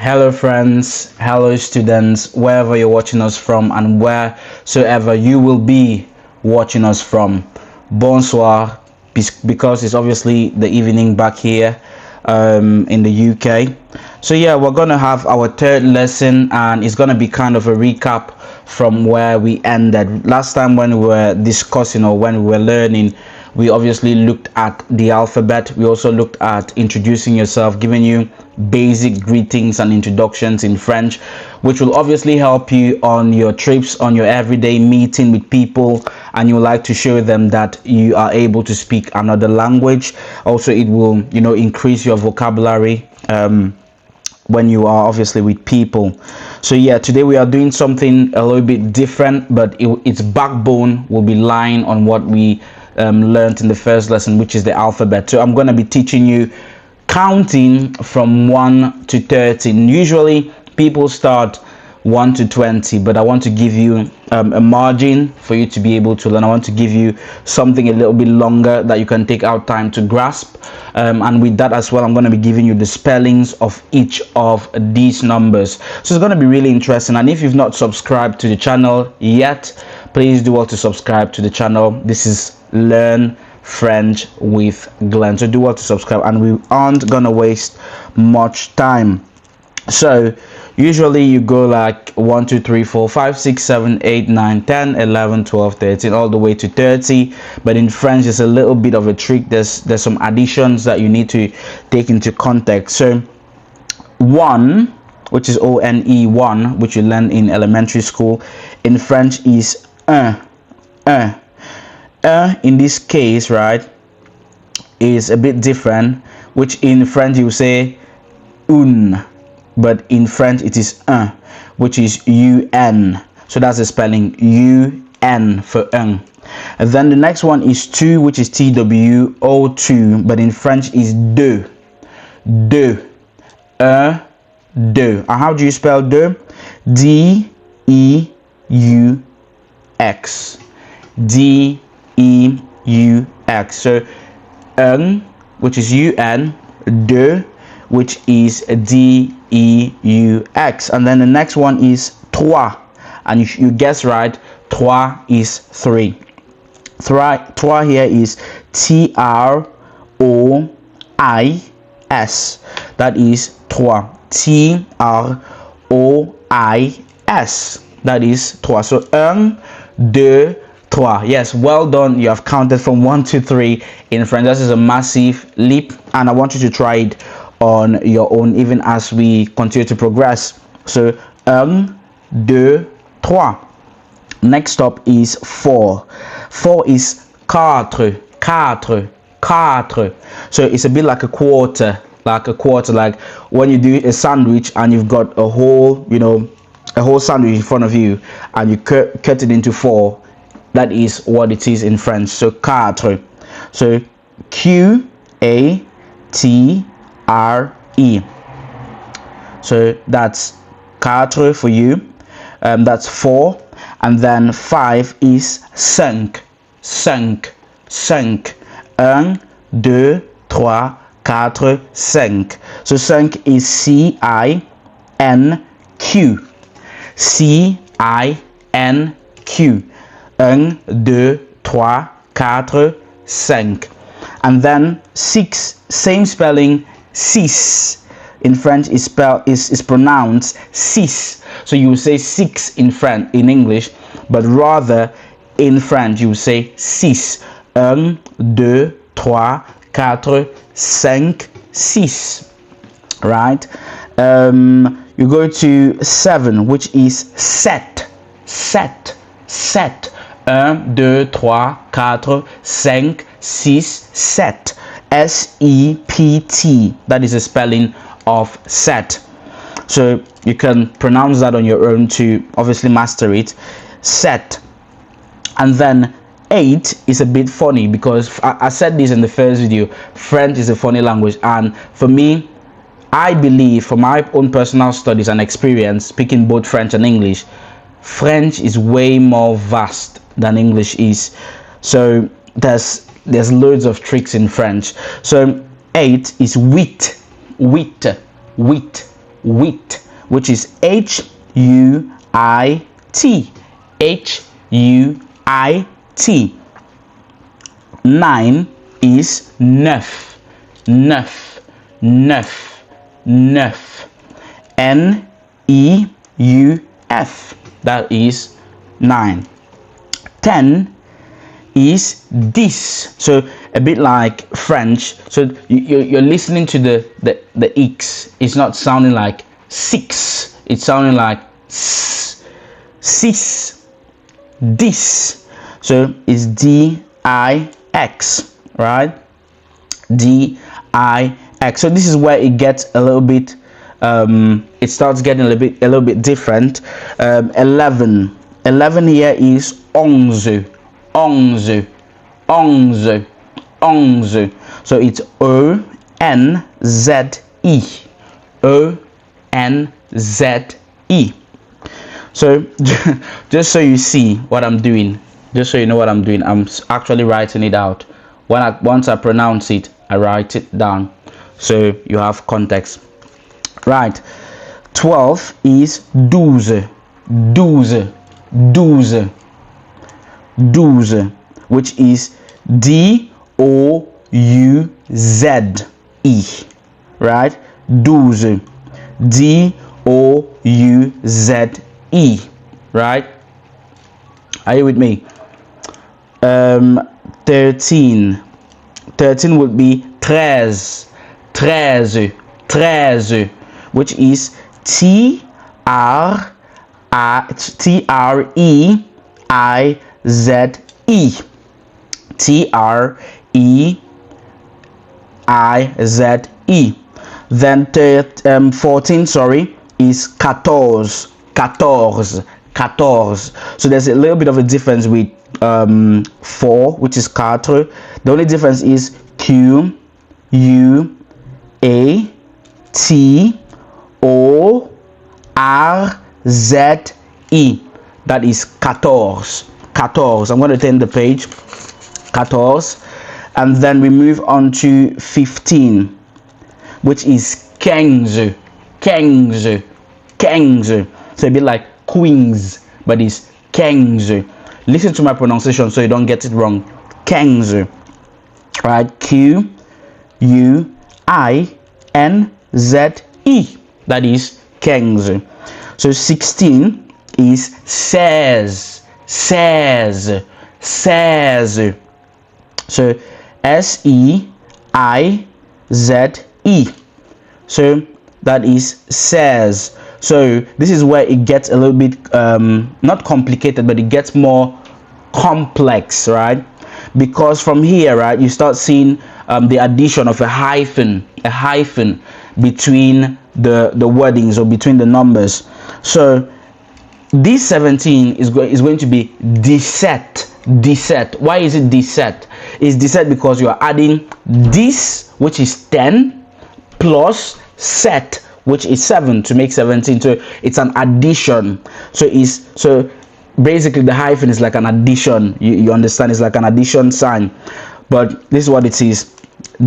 Hello, friends. Hello, students, wherever you're watching us from and wheresoever you will be watching us from. Bonsoir, because it's obviously the evening back here in the UK. So, yeah, we're going to have our third lesson, and it's going to be kind of a recap from where we ended. Last time, when we were discussing or when we were learning, we obviously looked at the alphabet. We also looked at introducing yourself, giving you basic greetings and introductions in French, which will obviously help you on your trips, on your everyday meeting with people, and you like to show them that you are able to speak another language. Also, it will, increase your vocabulary when you are obviously with people. So yeah, today we are doing something a little bit different, but its backbone will be lying on what we learned in the first lesson, which is the alphabet. So I'm going to be teaching you counting from 1 to 13. Usually people start 1 to 20, but I want to give you a margin for you to be able to learn. I want to give you something a little bit longer that you can take out time to grasp, and with that as well, I'm going to be giving you the spellings of each of these numbers. So it's going to be really interesting, and if you've not subscribed to the channel yet, please do well to subscribe to the channel. This is Learn French with Glen, so do well to subscribe, and we aren't gonna waste much time. So usually you go like 1 2 3 4 5 6 7 8 9 10 11 12 13 all the way to 30, but in French there's a little bit of a trick. There's some additions that you need to take into context. So 1, which is ONE, 1, which you learn in elementary school, in French is un. In this case, right, is a bit different, which in French you say un, but in French it is un, which is UN. So that's the spelling, UN for un. And then the next one is 2, which is TWO2, but in French is deux. Deux. Deux. And how do you spell deux? DEUX. DEUX. So un, which is UN, deux, which is DEUX. And then the next one is trois, and you guess right, trois is 3. Trois here is TROIS. That is trois. TROIS. That is trois. So un, deux, trois. Yes, well done. You have counted from 1 to 3 in French. This is a massive leap, and I want you to try it on your own even as we continue to progress. So un, deux, trois. Next up is 4. 4 is quatre. So it's a bit like a quarter, like when you do a sandwich and you've got a whole sandwich in front of you and you cut it into 4. That is what it is in French. So quatre. So QATRE. So that's quatre for you. That's 4. And then 5 is cinq. 1, 2, 3, 4, 5. So cinq is CINQ. CINQ. 1, 2, 3, 4, 5. And then 6, same spelling, six. In French is pronounced six. So you will say 6 in English, but rather in French you will say six. 1, 2, 3, 4, 5, 6. Right? You go to 7, which is sept. 1, 2, 3, 4, 5, 6, 7. SEPT. That is the spelling of set. So you can pronounce that on your own to obviously master it. Set. And then 8 is a bit funny because I said this in the first video. French is a funny language, and for me, I believe, from my own personal studies and experience speaking both French and English, French is way more vast than English is. So there's loads of tricks in French. So 8 is huit. wheat, which is H-U-I-T. H-U-I-T. 9 is neuf. Neuf. Neuf. Neuf. N-E-U-F. That is 9. 10 is this. So a bit like French. So you're listening to the X. It's not sounding like 6. It's sounding like s. Six. This. So it's D-I-X, right? D-I-X. So this is where it gets a little bit it starts getting a little bit different. 11 here is onze. Onze. Onze. Onze. So it's O-N-Z-E. O-N-Z-E. So just so you see what I'm doing, just so you know what I'm doing, I'm actually writing it out. Once I pronounce it, I write it down so you have context. Right. 12 is douze. Douze. Douze. Douze, which is D-O-U-Z-E. Right? Douze. D-O-U-Z-E. Right? Are you with me? 13. 13 would be treize. Treize. Treize, which is T-R-E-I-Z-E. T-R-E-I-Z-E. Then 14, sorry, is quatorze. Quatorze. Quatorze. So there's a little bit of a difference with 4, which is quatre. The only difference is Q, U, A, T, O, R, Z, E. That is quatorze. Quatorze. I'm going to turn the page. Quatorze. And then we move on to 15, which is quinze. Quinze. Quinze. So a bit like queens, but it's quinze. Listen to my pronunciation so you don't get it wrong. Quinze. Right? Q, U, I, N, Z-E. That is quinze. So 16 is seize. Seize. Seize. So S-E-I-Z-E. So that is seize. So this is where it gets a little bit not complicated, but it gets more complex, right? Because from here, right, you start seeing the addition of a hyphen between the wordings or between the numbers. So this 17 is going to be dix-sept. Dix-sept. Why is it dix-sept? It's dix-sept because you are adding this, which is 10, plus set, which is 7, to make 17. So it's an addition. So basically the hyphen is like an addition. You understand? It's like an addition sign. But this is what it is.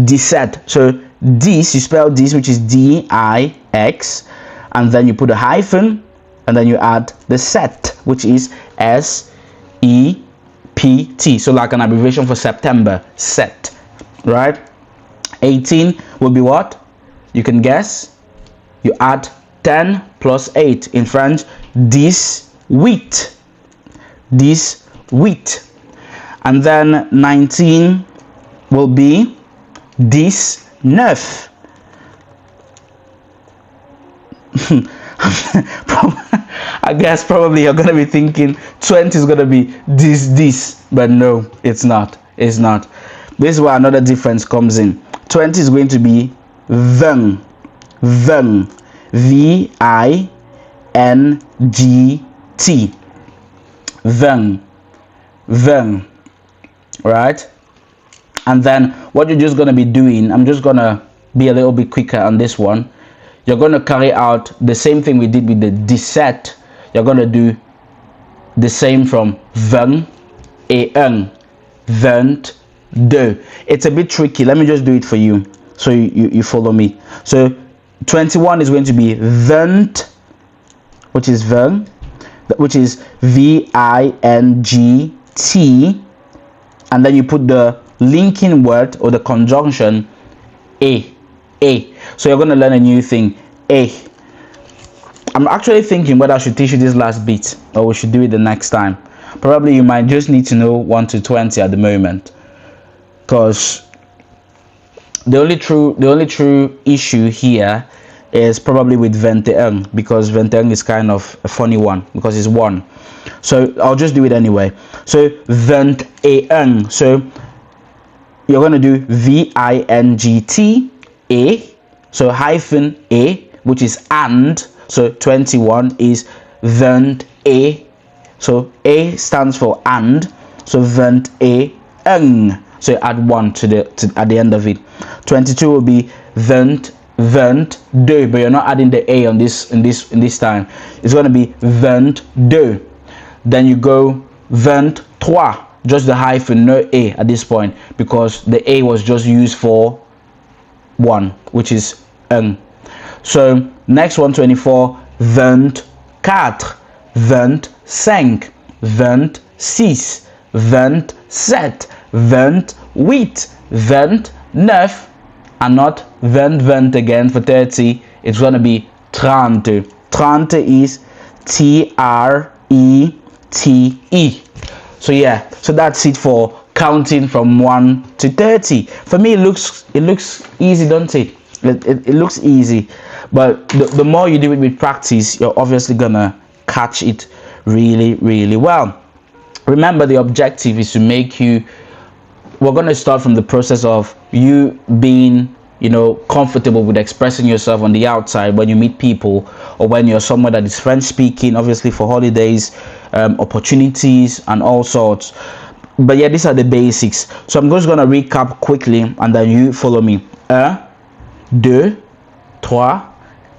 Dix-sept. So this, you spell this, which is D-I-X, and then you put a hyphen, and then you add the set, which is S-E-P-T. So like an abbreviation for September. Set. Right? 18 will be what? You can guess. You add 10 plus 8. In French, this wheat. This wheat. And then 19 will be this neuf. I guess probably you're going to be thinking 20 is going to be this, but no, it's not. It's not. This is where another difference comes in. 20 is going to be vingt. Vingt. V-I-N-G-T. Vingt. Vingt. Right? And then what you're just going to be doing, I'm just going to be a little bit quicker on this one. You're going to carry out the same thing we did with the dix-sept. You're going to do the same from vingt et un. Vingt deux. It's a bit tricky. Let me just do it for you so you follow me. So 21 is going to be 20, which is VINGT, and then you put the linking word or the conjunction a. So you're going to learn a new thing, a. I'm actually thinking whether I should teach you this last bit or we should do it the next time. Probably you might just need to know 1 to 20 at the moment, because the only true issue here is probably with 21, because 21 is kind of a funny one because it's 1. So I'll just do it anyway. So 21. So you're going to do VINGT A, so hyphen A, which is and. So 21 is 21. So A stands for and. So 21. So add 1 at the end of it. 22 will be 22, but you're not adding the A on this in this time. It's going to be 22. Then you go 23, just the hyphen, no A at this point, because the A was just used for 1, which is n. So next one, 24, 24, 25, 26, 27, 28, 29, and not 20 again for 30. It's going to be 30. 30 is TRETE. So yeah, so that's it for counting from 1 to 30. For me, it looks easy, don't it? It looks easy, but the more you do it with practice, you're obviously gonna catch it really well. Remember, the objective is to make you, we're going to start from the process of you being, comfortable with expressing yourself on the outside when you meet people, or when you're somewhere that is French speaking, obviously for holidays, opportunities and all sorts. But yeah, these are the basics. So I'm just going to recap quickly and then you follow me. 1, 2, 3, 4,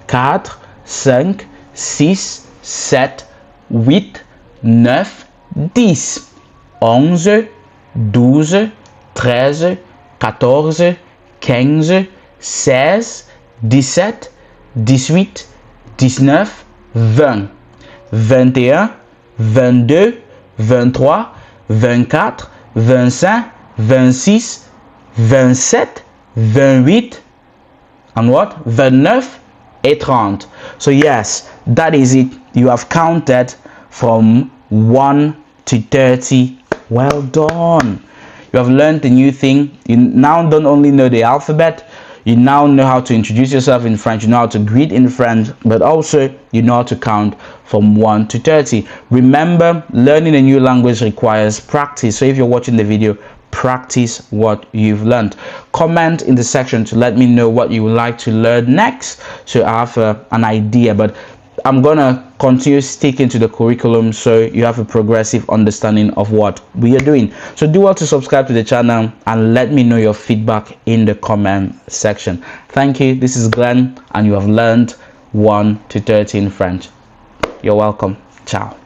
5, 6, 7, 8, 9, 10, 11, 12, 13, 14, 15, 16, 17, 18, 19, 20, 21, 22, 23, 24, 25, 26, 27, 28, and what? 29 et 30. So yes, that is it. You have counted from 1 to 30. Well done. You have learned a new thing. You now don't only know the alphabet, you now know how to introduce yourself in French, you know how to greet in French, but also you know how to count from 1 to 30. Remember, learning a new language requires practice. So if you're watching the video, practice what you've learned. Comment in the section to let me know what you would like to learn next, so I have an idea. But I'm gonna continue sticking to the curriculum so you have a progressive understanding of what we are doing. So do well to subscribe to the channel and let me know your feedback in the comment section. Thank you. This is Glen and you have learned 1 to 30 in French. You're welcome. Ciao.